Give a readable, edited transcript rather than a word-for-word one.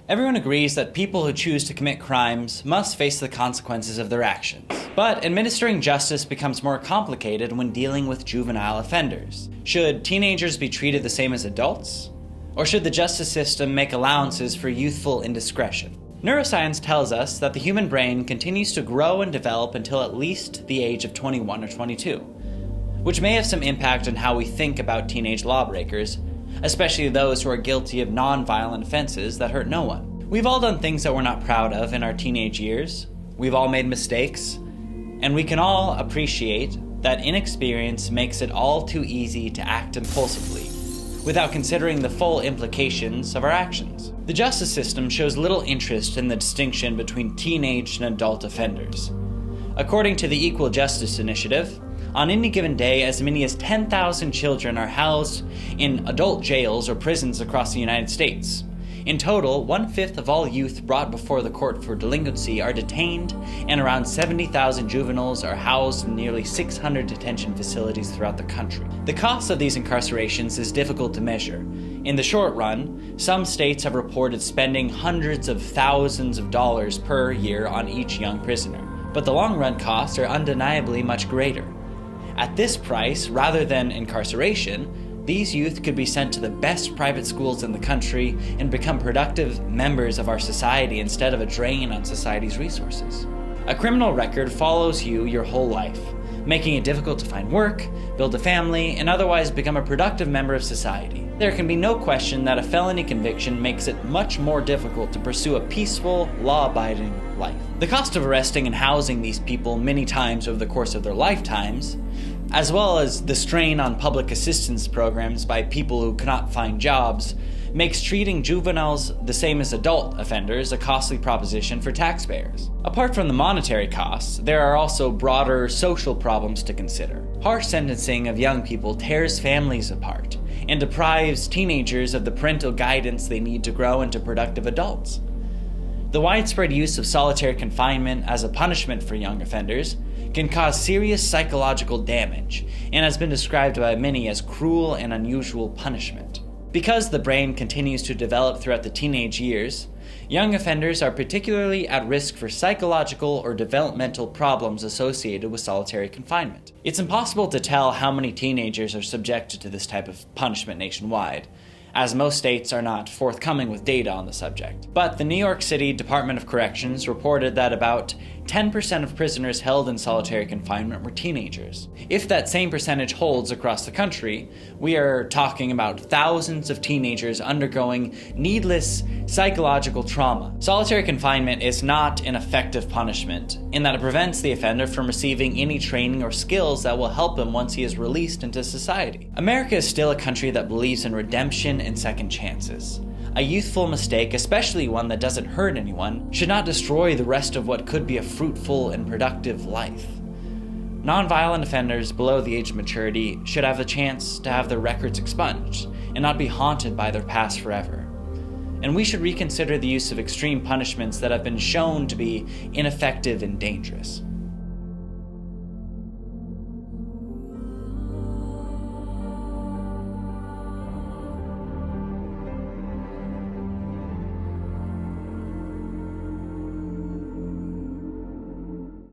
Everyone agrees that people who choose to commit crimes must face the consequences of their actions. But administering justice becomes more complicated when dealing with juvenile offenders. Should teenagers be treated the same as adults? Or should the justice system make allowances for youthful indiscretion? Neuroscience tells us that the human brain continues to grow and develop until at least the age of 21 or 22, which may have some impact on how we think about teenage lawbreakers, especially those who are guilty of non-violent offenses that hurt no one. We've all done things that we're not proud of in our teenage years. We've all made mistakes, and we can all appreciate that inexperience makes it all too easy to act impulsively, without considering the full implications of our actions. The justice system shows little interest in the distinction between teenage and adult offenders. According to the Equal Justice Initiative, on any given day, as many as 10,000 children are housed in adult jails or prisons across the United States. In total, 1/5 of all youth brought before the court for delinquency are detained, and around 70,000 juveniles are housed in nearly 600 detention facilities throughout the country. The cost of these incarcerations is difficult to measure. In the short run, some states have reported spending hundreds of thousands of dollars per year on each young prisoner, but the long-run costs are undeniably much greater. At this price, rather than incarceration, these youth could be sent to the best private schools in the country and become productive members of our society instead of a drain on society's resources. A criminal record follows you your whole life, making it difficult to find work, build a family, and otherwise become a productive member of society. There can be no question that a felony conviction makes it much more difficult to pursue a peaceful, law-abiding life. The cost of arresting and housing these people many times over the course of their lifetimes, as well as the strain on public assistance programs by people who cannot find jobs, makes treating juveniles the same as adult offenders a costly proposition for taxpayers. Apart from the monetary costs, there are also broader social problems to consider. Harsh sentencing of young people tears families apart and deprives teenagers of the parental guidance they need to grow into productive adults. The widespread use of solitary confinement as a punishment for young offenders can cause serious psychological damage and has been described by many as cruel and unusual punishment. Because the brain continues to develop throughout the teenage years, young offenders are particularly at risk for psychological or developmental problems associated with solitary confinement. It's impossible to tell how many teenagers are subjected to this type of punishment nationwide, as most states are not forthcoming with data on the subject. But the New York City Department of Corrections reported that about 10% of prisoners held in solitary confinement were teenagers. If that same percentage holds across the country, we are talking about thousands of teenagers undergoing needless psychological trauma. Solitary confinement is not an effective punishment in that it prevents the offender from receiving any training or skills that will help him once he is released into society. America is still a country that believes in redemption and second chances. A youthful mistake, especially one that doesn't hurt anyone, should not destroy the rest of what could be a fruitful and productive life. Nonviolent offenders below the age of maturity should have the chance to have their records expunged and not be haunted by their past forever. And we should reconsider the use of extreme punishments that have been shown to be ineffective and dangerous.